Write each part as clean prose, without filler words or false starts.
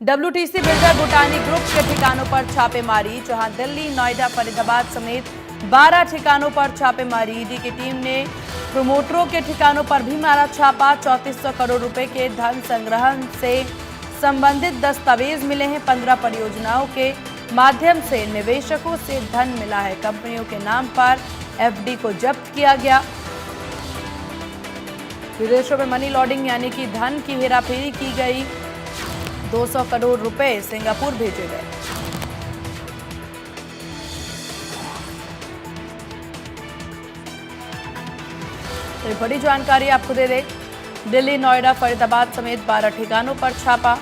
WTC builder भूटानी group के ठिकानों पर छापेमारी, जहां दिल्ली, नोएडा, फरीदाबाद समेत 12 ठिकानों पर छापेमारी। ईडी की टीम ने प्रमोटरों के ठिकानों पर भी मारा छापा। 3400 करोड़ रुपए के धन संग्रहण से संबंधित दस्तावेज मिले हैं। 15 परियोजनाओं के माध्यम से निवेशकों से धन मिला है। कंपनियों के नाम पर एफडी को जब्त किया गया। विदेशों में मनी लॉन्ड्रिंग यानी कि धन की हेराफेरी की गई। 200 करोड़ रुपए सिंगापुर भेजे गए। तो बड़ी जानकारी आपको दे दें, दिल्ली, नोएडा, फरीदाबाद समेत 12 ठिकानों पर छापा।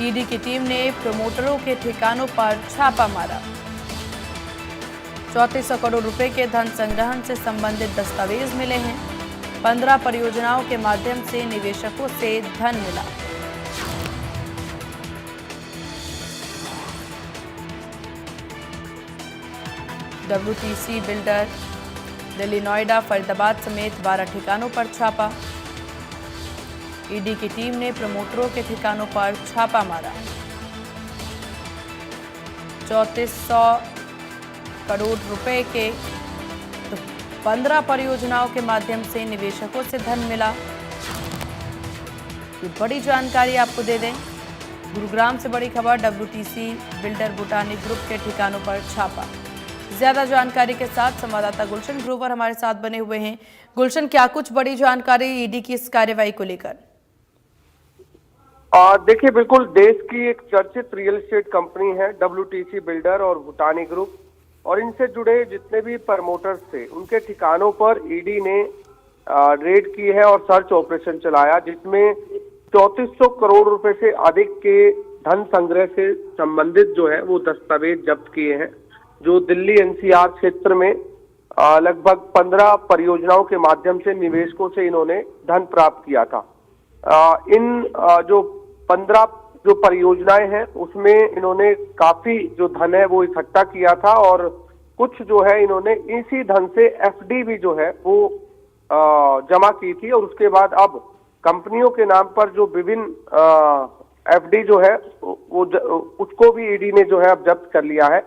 ईडी की टीम ने प्रमोटरों के ठिकानों पर छापा मारा। 3400 करोड़ रुपए के धन संग्रहण से संबंधित दस्तावेज मिले हैं। 15 परियोजनाओं के माध्यम से निवेशकों से धन मिला। डब्ल्यूटीसी बिल्डर दिल्ली, नोएडा, फरीदाबाद समेत 12 ठिकानों पर छापा। ईडी की टीम ने प्रमोटरों के ठिकानों पर छापा मारा। 3400 करोड़ रुपए के 15 परियोजनाओं के माध्यम से निवेशकों से धन मिला। ये बड़ी जानकारी आपको दे दें, गुरुग्राम से बड़ी खबर, डब्ल्यूटीसी बिल्डर भूटानी ग्रुप के ठिकानों पर छापा। ज्यादा जानकारी के साथ संवाददाता गुलशन ग्रोवर हमारे साथ बने हुए हैं। गुलशन, क्या कुछ बड़ी जानकारी ईडी की इस कार्रवाई को लेकर? देखिए, बिल्कुल देश की एक चर्चित रियल एस्टेट कंपनी है डब्ल्यूटीसी बिल्डर और भूटानी ग्रुप, और इनसे जुड़े जितने भी प्रमोटर्स थे उनके ठिकानों पर ईडी ने रेड की है और सर्च ऑपरेशन चलाया, जिसमें 3400 करोड़ रुपए से अधिक के धन संग्रह से संबंधित जो है वो दस्तावेज जब्त किए हैं, जो दिल्ली एनसीआर क्षेत्र में लगभग 15 परियोजनाओं के माध्यम से निवेशकों से इन्होंने धन प्राप्त किया था। इन जो 15 जो परियोजनाएं हैं उसमें इन्होंने काफी जो धन है वो इकट्ठा किया था, और कुछ जो है इन्होंने इसी धन से एफडी भी जो है वो जमा की थी, और उसके बाद अब कंपनियों के नाम पर जो विभिन्न एफडी जो है वो उसको भी ईडी ने जो है अब जब्त कर लिया है।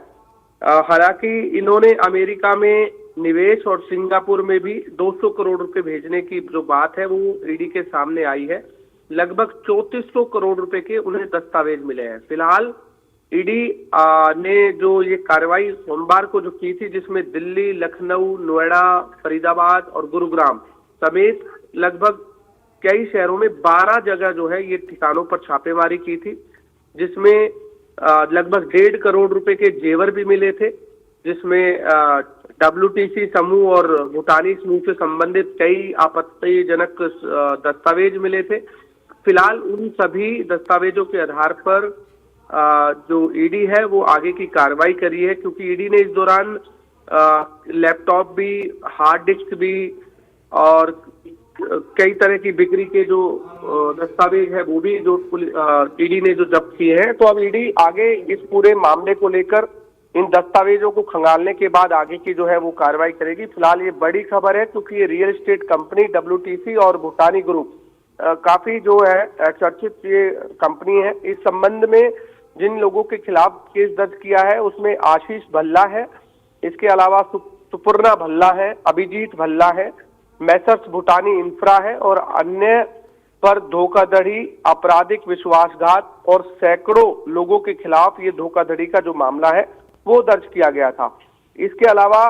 हालांकि इन्होंने अमेरिका में निवेश और सिंगापुर में भी 200 करोड़ रुपए भेजने की जो बात है वो ईडी के सामने आई है। लगभग 3400 करोड़ रुपए के उन्हें दस्तावेज मिले हैं। फिलहाल ईडी ने जो ये कार्रवाई सोमवार को जो की थी, जिसमें दिल्ली, लखनऊ, नोएडा, फरीदाबाद और गुरुग्राम समेत लगभग कई शहरों में 12 जगह जो है ये ठिकानों पर छापेमारी की थी, जिसमें लगभग 1.5 करोड़ रुपए के जेवर भी मिले थे, जिसमें डब्ल्यूटीसी समूह और भूटानी समूह से संबंधित कई आपत्तिजनक दस्तावेज मिले थे। फिलहाल उन सभी दस्तावेजों के आधार पर जो ईडी है वो आगे की कार्रवाई करी है, क्योंकि ईडी ने इस दौरान लैपटॉप भी, हार्ड डिस्क भी और कई तरह की बिक्री के जो दस्तावेज है वो भी जो ईडी ने जो जब्त किए हैं। तो अब ईडी आगे इस पूरे मामले को लेकर इन दस्तावेजों को खंगालने के बाद आगे की जो है वो कार्रवाई करेगी। फिलहाल ये बड़ी खबर है, क्योंकि ये रियल एस्टेट कंपनी डब्ल्यूटीसी और भूटानी ग्रुप काफी जो है चर्चित ये कंपनी है। इस संबंध में जिन लोगों के खिलाफ केस दर्ज किया है उसमें आशीष भल्ला है, इसके अलावा सुपर्णा भल्ला है, अभिजीत भल्ला है, मैसर्स भूटानी इंफ्रा है, और अन्य पर धोखाधड़ी, आपराधिक विश्वासघात और सैकड़ों लोगों के खिलाफ ये धोखाधड़ी का जो मामला है वो दर्ज किया गया था। इसके अलावा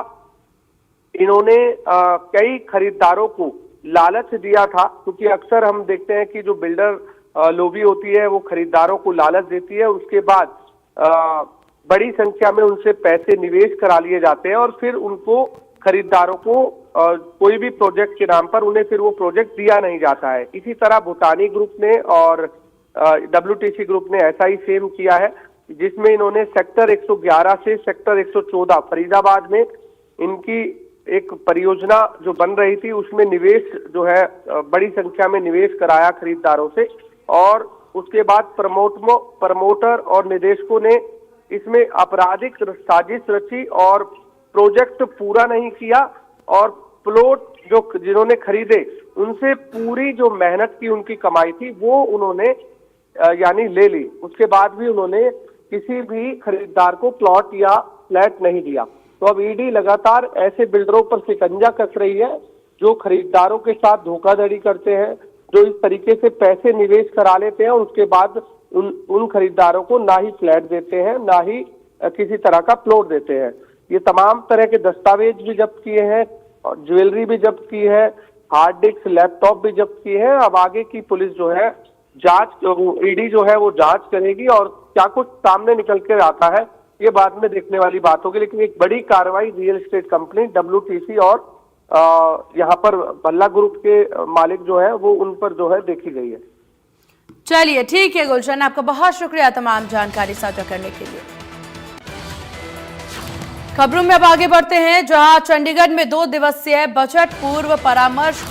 इन्होंने कई खरीदारों को लालच दिया था, क्योंकि अक्सर हम देखते हैं कि जो बिल्डर लोबी होती है वो खरीदारों को लालच देती है, उसके बाद बड़ी संख्या में उनसे पैसे निवेश करा लिए जाते हैं, और फिर उनको खरीदारों को कोई भी प्रोजेक्ट के नाम पर उन्हें फिर वो प्रोजेक्ट दिया नहीं जाता है। इसी तरह भूटानी ग्रुप ने और डब्ल्यूटीसी ग्रुप ने ऐसा ही सेम किया है, जिसमें इन्होंने सेक्टर 111 से सेक्टर 114 फरीदाबाद में इनकी एक परियोजना जो बन रही थी उसमें निवेश जो है बड़ी संख्या में निवेश कराया खरीदारों से, और उसके बाद प्रमोटर और निदेशकों ने इसमें आपराधिक साजिश रची और प्रोजेक्ट पूरा नहीं किया, और प्लॉट जो जिन्होंने खरीदे उनसे पूरी जो मेहनत की उनकी कमाई थी वो उन्होंने यानी ले ली। उसके बाद भी उन्होंने किसी भी खरीदार को प्लॉट या फ्लैट नहीं दिया। तो अब ईडी लगातार ऐसे बिल्डरों पर शिकंजा कस रही है जो खरीदारों के साथ धोखाधड़ी करते हैं, जो इस तरीके से पैसे निवेश करा लेते हैं और उसके बाद उन खरीदारों को ना ही फ्लैट देते हैं, ना ही किसी तरह का प्लॉट देते हैं। ये तमाम तरह के दस्तावेज भी जब्त किए हैं, ज्वेलरी भी जब्त की है, हार्ड डिस्क, लैपटॉप भी जब्त किए हैं। अब आगे की पुलिस जो है ईडी जो है वो जांच करेगी और क्या कुछ सामने निकल कर आता है ये बाद में देखने वाली बात होगी। लेकिन एक बड़ी कार्रवाई रियल एस्टेट कंपनी WTC और यहाँ पर भल्ला ग्रुप के मालिक जो है वो उन पर जो है देखी गई है। चलिए ठीक है गुलशन, आपका बहुत शुक्रिया तमाम जानकारी साझा करने के लिए। खबरों में अब आगे बढ़ते हैं, जहां चंडीगढ़ में 2 दिवसीय बजट पूर्व परामर्श का